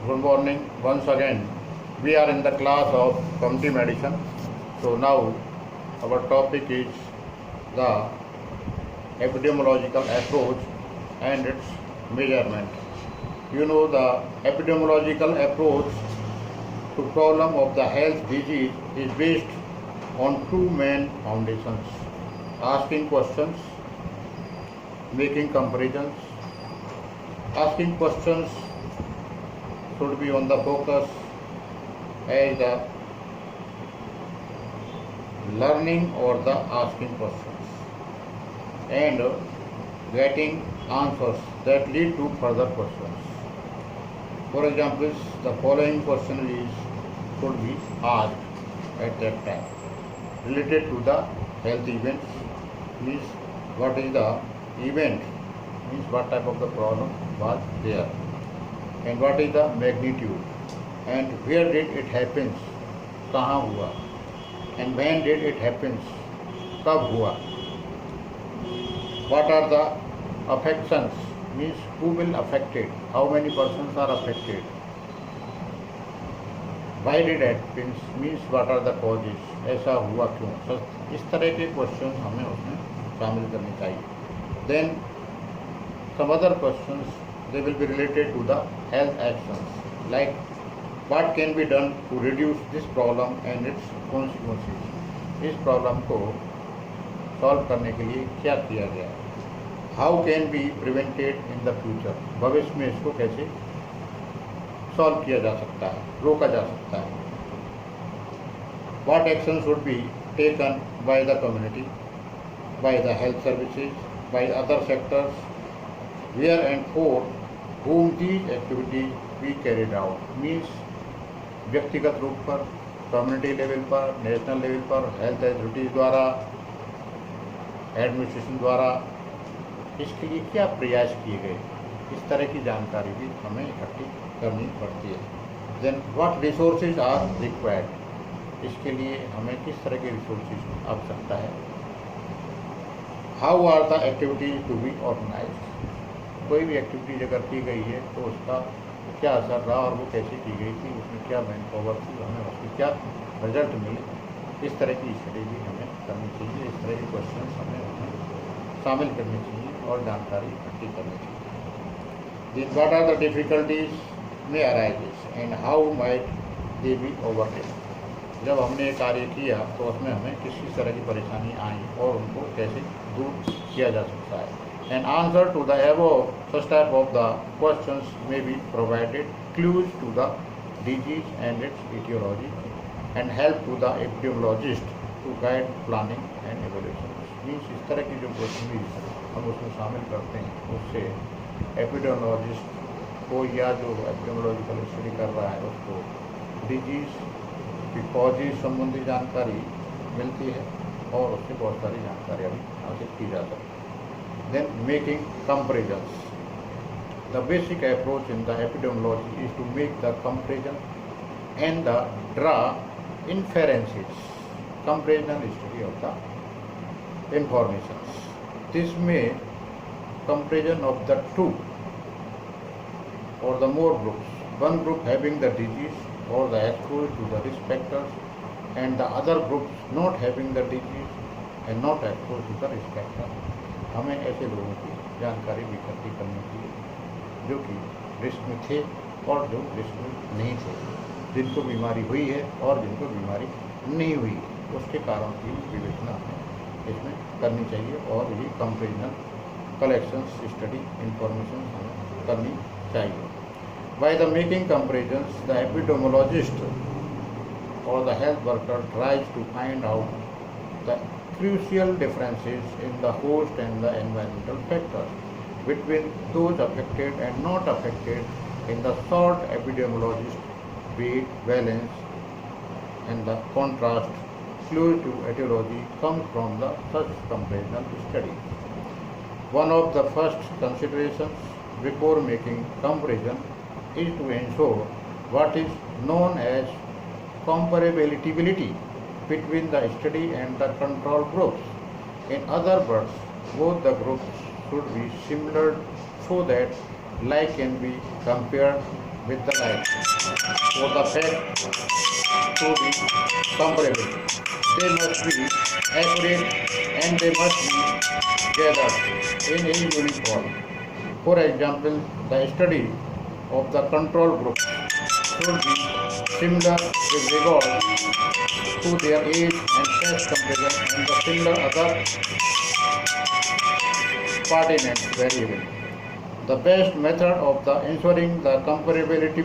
Good morning once again. We are in the class of community medicine. So now our topic is the epidemiological approach and its measurement. You know, the epidemiological approach to problem of the health disease is based on two main foundations: asking questions, making comparisons. Asking questions should be on the focus as the learning or the asking questions and getting answers that lead to further questions. For example, the following question should be asked at that time related to the health events. Means what is the event, means what type of the problem was there, and what is the magnitude, and where did it happens, कहाँ हुआ, and when did it happens, कब हुआ. What are the affections, means who will affected, how many persons are affected. Why did it happens, means what are the causes, ऐसा हुआ क्यों. इस तरह के क्वेश्चन हमें उसमें शामिल करने चाहिए. Then some other questions, they will be related to the health actions, like what can be done to reduce this problem and its consequences. इस प्रॉब्लम को सॉल्व करने के लिए क्या किया गया है. How can be prevented in the future, भविष्य में इसको कैसे सॉल्व किया जा सकता है, रोका जा सकता है. What action should be taken by the community, by the health services, by other sectors, where and for whom these activities be carried out. Means व्यक्तिगत रूप पर, कम्युनिटी लेवल पर, नेशनल लेवल पर, हेल्थ अथॉरिटीज़ द्वारा, administration द्वारा इसके लिए क्या प्रयास किए गए. इस तरह की जानकारी भी हमें इकट्ठी करनी पड़ती है. Then what resources are required, इसके लिए हमें किस तरह के रिसोर्सेज की आवश्यकता है. How are the activities to be organised, कोई भी एक्टिविटीज अगर की गई है तो उसका क्या असर रहा और वो कैसे की गई थी, उसमें क्या मैन पावर थी, हमें उसके क्या रिजल्ट मिले. इस तरह की स्टडी भी हमें करनी चाहिए. इस तरह के क्वेश्चन हमें उसमें शामिल करने चाहिए और जानकारी इकट्ठी करनी चाहिए. दिन व्हाट आर द डिफ़िकल्टीज में arises and how might they B overtaken. जब हमने ये कार्य किया तो उसमें हमें किस किस तरह की परेशानी आई और उनको कैसे दूर किया जा सकता है. An answer to the above such type of the questions may be provided clues to the disease and its etiology and help to the epidemiologist to guide planning and evaluation. Means इस तरह की जो question हम उसमें शामिल करते हैं उससे एपिडेमोलॉजिस्ट को या जो एपिडेमोलॉजिकल स्टडी कर रहा है उसको डिजीज की कॉजेज संबंधी जानकारी मिलती है और उससे बहुत सारी जानकारी अभी हासिल की जा सकती है. Then making comparisons. The basic approach in the epidemiology is to make the comparison and the draw inferences. Comparison is study of the informations. This may comparison of the two or the more groups. One group having the disease or the exposed to the risk factors and the other groups not having the disease and not exposed to the risk factors. हमें ऐसे लोगों की जानकारी भी इकट्ठी करनी चाहिए जो कि रिस्क में थे और जो रिस्क में नहीं थे, जिनको बीमारी हुई है और जिनको बीमारी नहीं हुई है, उसके कारण की विवेचना हमें इसमें करनी चाहिए और ये कंपेरिजन कलेक्शंस स्टडी इंफॉर्मेशन हमें करनी चाहिए. By the making comparisons the epidemiologist और the health worker tries to find out the crucial differences in the host and the environmental factors between those affected and not affected in the short epidemiologist weight balance, and the contrast clues to etiology comes from the such comparison studies. One of the first considerations before making comparison is to ensure what is known as comparability between the study and the control groups. In other words, both the groups should be similar so that like can be compared with the light for the fact to be comparable. They must be accurate and they must be gathered in a uniform. For example, the study of the control group should be similar with regard to their age and sex comparison and the similar other pertinent variable. The best method of the ensuring the comparability